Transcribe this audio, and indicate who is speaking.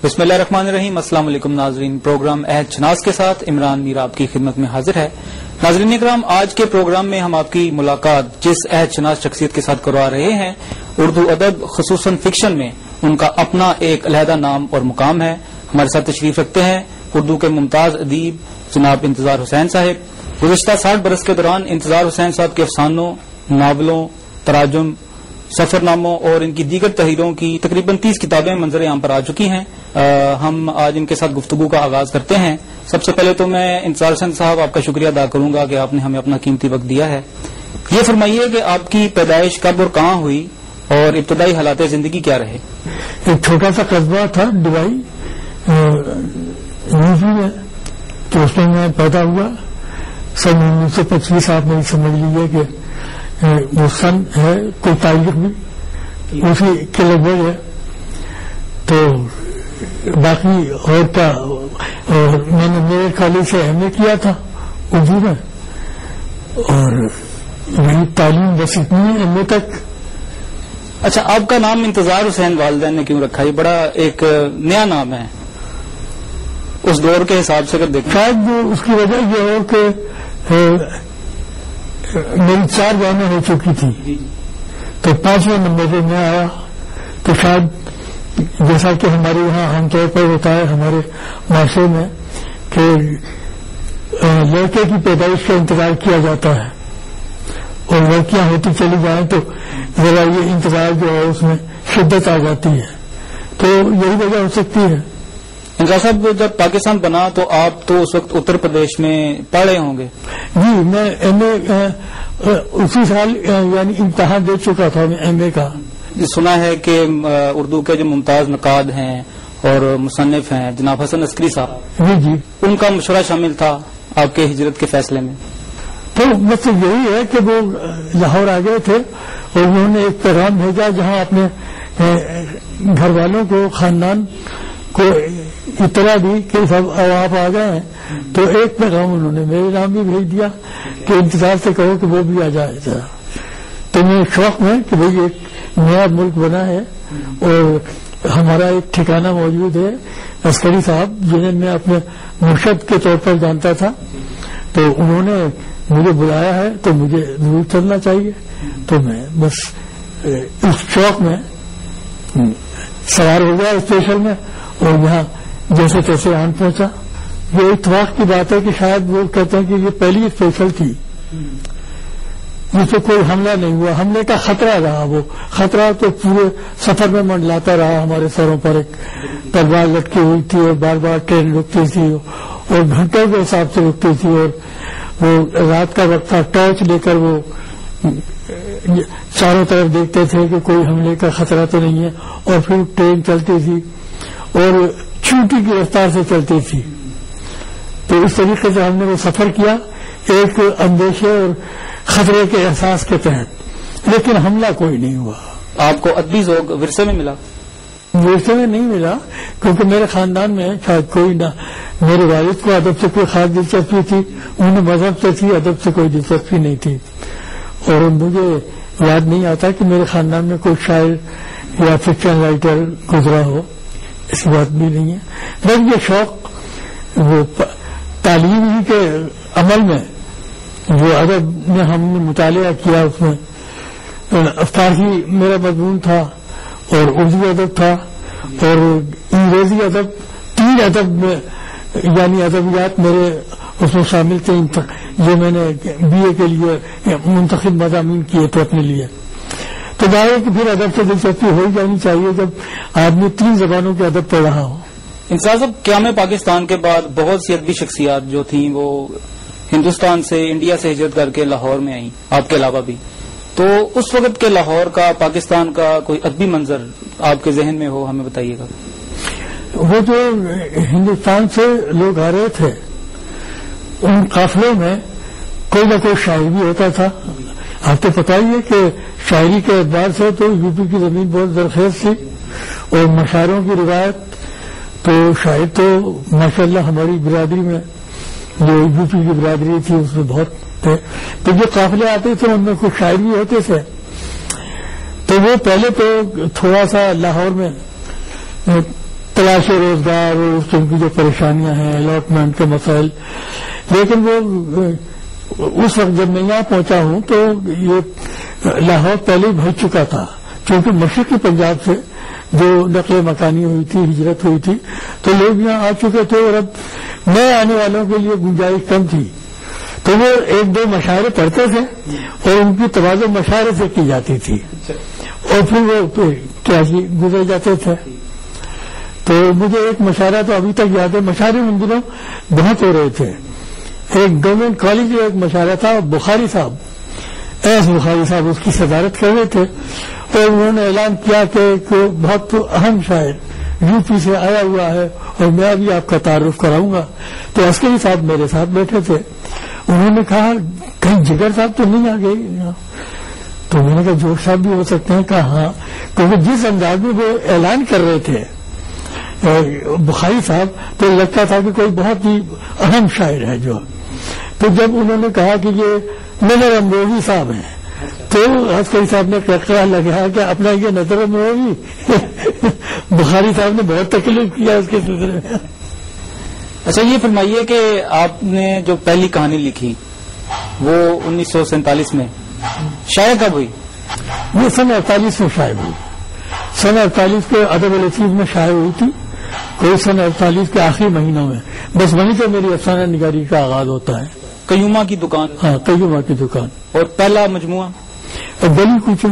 Speaker 1: بسم اللہ الرحمن الرحیم۔ السلام علیکم ناظرین، پروگرام عہد شناس کے ساتھ عمران میر آپ کی خدمت میں حاضر ہے۔ ناظرین اکرام، آج کے پروگرام میں ہم آپ کی ملاقات جس عہد شناس شخصیت کے ساتھ کروا رہے ہیں، اردو ادب خصوصاً فکشن میں ان کا اپنا ایک علیحدہ نام اور مقام ہے۔ ہمارے ساتھ تشریف رکھتے ہیں اردو کے ممتاز ادیب جناب انتظار حسین صاحب۔ گزشتہ 60 برس کے دوران انتظار حسین صاحب کے افسانوں، ناولوں، تراجم، سفر ناموں اور ان کی دیگر تحریروں کی تقریباً 30 کتابیں منظر عام پر آ چکی ہیں۔ ہم آج ان کے ساتھ گفتگو کا آغاز کرتے ہیں۔ سب سے پہلے تو میں انتظار حسین صاحب آپ کا شکریہ ادا کروں گا کہ آپ نے ہمیں اپنا قیمتی وقت دیا ہے۔ یہ فرمائیے کہ آپ کی پیدائش کب اور کہاں ہوئی اور ابتدائی حالات زندگی کیا رہے؟
Speaker 2: ایک چھوٹا سا قصبہ تھا ڈبئی یوپی میں، تو اس میں میں پیدا ہوا سن 1925۔ آپ نے سمجھ لیجیے کہ وہ سن ہے، کوئی تاریخ بھی اسی کے لگ بھگ ہے۔ تو باقی اور کیا، میں نے میرے کالج سے ایم اے کیا تھا اردو میں، اور میری تعلیم بس اتنی ہے ایم اے تک۔
Speaker 1: اچھا، آپ کا نام انتظار حسین والدین نے کیوں رکھا؟ یہ بڑا ایک نیا نام ہے اس دور کے حساب سے اگر دیکھیں۔
Speaker 2: شاید اس کی وجہ یہ ہو کہ میری 4 بہنیں ہو چکی تھی، تو 5ویں نمبر پہ میں آیا۔ تو شاید جیسا کہ ہمارے یہاں عام طور پر ہوتا ہے ہمارے معاشرے میں کہ لڑکے کی پیدائش کا انتظار کیا جاتا ہے اور لڑکیاں ہوتی چلی جائیں تو ذرا یہ انتظار جو ہے اس میں شدت آ جاتی ہے، تو یہی وجہ ہو سکتی ہے۔
Speaker 1: انتظار صاحب، جب پاکستان بنا تو آپ تو اس وقت اتر پردیش میں پڑھے ہوں گے؟
Speaker 2: جی، میں ایم اے اسی سال یعنی امتحان دے چکا تھا میں ایم اے کا۔
Speaker 1: سنا ہے کہ اردو کے جو ممتاز نقاد ہیں اور مصنف ہیں جناب حسن عسکری صاحب،
Speaker 2: جی
Speaker 1: ان کا مشورہ شامل تھا آپ کے ہجرت کے فیصلے میں؟
Speaker 2: تو مطلب یہی ہے کہ وہ لاہور آ گئے تھے اور انہوں نے ایک پیغام بھیجا جہاں اپنے گھر والوں کو، خاندان کو اطلاع دی کہ سب آپ آ گئے ہیں۔ تو ایک پیغام انہوں نے میرے نام بھی بھیج دیا کہ انتظار سے کہو کہ وہ بھی آ جائے ذرا۔ تو میں شوق میں کہ بھائی ایک نیا ملک بنا ہے اور ہمارا ایک ٹھکانہ موجود ہے، عسکری صاحب جنہیں میں اپنے مرشد کے طور پر جانتا تھا، تو انہوں نے مجھے بلایا ہے تو مجھے ضرور چلنا چاہیے۔ تو میں بس اس شوق میں سوار ہو گیا اسٹیشن میں اور یہاں جیسے تیسے آن پہنچا۔ یہ اتفاق کی بات ہے کہ شاید وہ کہتے ہیں کہ یہ پہلی اسپیشل تھی جس سے کوئی حملہ نہیں ہوا۔ حملے کا خطرہ رہا، وہ خطرہ تو پورے سفر میں منڈلاتا رہا۔ ہمارے سروں پر ایک تلوار لٹکی ہوئی تھی اور بار بار ٹرین رکتی تھی اور گھنٹوں کے حساب سے رکتی تھی، اور وہ رات کا وقت تھا، ٹارچ لے کر وہ چاروں طرف دیکھتے تھے کہ کوئی حملے کا خطرہ تو نہیں ہے، اور پھر ٹرین چلتی تھی اور چونٹی کی رفتار سے چلتی تھی۔ تو اس طریقے سے ہم نے وہ سفر کیا ایک اندیشے اور خطرے کے احساس کے تحت، لیکن حملہ کوئی نہیں ہوا۔
Speaker 1: آپ کو ادبی ذوق ورثے میں ملا؟
Speaker 2: ورثے میں نہیں ملا، کیونکہ میرے خاندان میں شاید کوئی نہ، میرے والد کو ادب سے کوئی خاص دلچسپی تھی، انہیں مذہب سے تھی، ادب سے کوئی دلچسپی نہیں تھی، اور مجھے یاد نہیں آتا کہ میرے خاندان میں کوئی شاعر یا فکشن رائٹر گزرا ہو، ایسی بات بھی نہیں ہے۔ لیکن یہ شوق وہ تعلیم ہی کے عمل میں جو ادب میں ہم نے مطالعہ کیا، اس میں فارسی میرا مضمون تھا اور اردو ادب تھا اور انگریزی ادب، 3 ادب میں یعنی ادبیات میرے اس میں شامل تھے، جو میں نے بی اے کے لیے منتخب مضامین کیے تھے اپنے لیے۔ تو ظاہر ہے کہ پھر ادب سے دلچسپی ہو ہی جانی چاہیے جب آدمی 3 زبانوں کے ادب پڑھ رہا ہو۔
Speaker 1: انصاف صاحب، قیام پاکستان کے بعد بہت سی ادبی شخصیات جو تھیں وہ ہندوستان سے، انڈیا سے ہجرت کر کے لاہور میں آئیں، آپ کے علاوہ بھی۔ تو اس وقت کے لاہور کا، پاکستان کا کوئی ادبی منظر آپ کے ذہن میں ہو، ہمیں بتائیے گا۔
Speaker 2: وہ جو ہندوستان سے لوگ آ رہے تھے ان قافلوں میں کوئی نہ کوئی شاعر بھی ہوتا تھا۔ آپ کو پتا ہی ہے کہ شاعری کے اعتبار سے تو یوپی کی زمین بہت زرخیز تھی، اور مشاعروں کی روایت تو شاعر تو ماشاءاللہ ہماری برادری میں جو یوپی کی برادری تھی اس میں بہت تھے۔ تو جو قافلے آتے تھے ان میں کچھ شاعر بھی ہوتے تھے۔ تو وہ پہلے تو تھوڑا سا لاہور میں تلاش روزگار اور ان کی جو پریشانیاں ہیں، الاٹمنٹ کے مسائل. لیکن وہ اس وقت جب میں یہاں پہنچا ہوں تو یہ لاہور پہلے ہی بھر چکا تھا، چونکہ مشرقی پنجاب سے جو نقل مکانی ہوئی تھی، ہجرت ہوئی تھی، تو لوگ یہاں آ چکے تھے اور اب نئے آنے والوں کے لیے گنجائش کم تھی. تو وہ ایک دو مشاعرے پڑھتے تھے اور ان کی توازن مشاعرے سے کی جاتی تھی اور پھر وہ کیا گزر جاتے تھے. تو مجھے ایک مشاعرہ تو ابھی تک یاد ہے، مشاعرے ان دنوں بہت ہو رہے تھے. ایک گورنمنٹ کالج میں ایک مشاعرہ تھا، بخاری صاحب، ایس بخاری صاحب اس کی صدارت کر رہے تھے اور انہوں نے اعلان کیا کہ ایک بہت اہم شاعر یو پی سے آیا ہوا ہے اور میں ابھی آپ کا تعارف کراؤں گا. تو عسکری صاحب میرے ساتھ بیٹھے تھے. انہوں نے کہا کہیں جگر صاحب تو نہیں آ گئے؟ تو میں نے کہا جوش صاحب بھی ہو سکتے ہیں. کہا ہاں، کیونکہ جس انداز میں وہ اعلان کر رہے تھے بخاری صاحب تو لگتا تھا کہ کوئی بہت ہی اہم شاعر ہے جو. تو جب انہوں نے کہا کہ یہ نظر امروزی صاحب ہیں تو عسکری صاحب نے کہا لگا کہ اپنا یہ نظر امروزی بخاری صاحب نے بہت تکلیف کیا اس کے سلسلے میں.
Speaker 1: اچھا یہ فرمائیے کہ آپ نے جو پہلی کہانی لکھی وہ 1947 میں شائع کب ہوئی؟
Speaker 2: یہ سن 48 میں شائع ہوئی. سن 48 کے ادب العزیز میں شائع ہوئی تھی، کوئی سن 48 کے آخری مہینوں میں. بس وہیں سے میری افسانہ نگاری کا آغاز ہوتا ہے.
Speaker 1: قیومہ کی دکان؟
Speaker 2: ہاں، قیومہ کی دکان.
Speaker 1: اور پہلا مجموعہ؟
Speaker 2: گلی کوچے.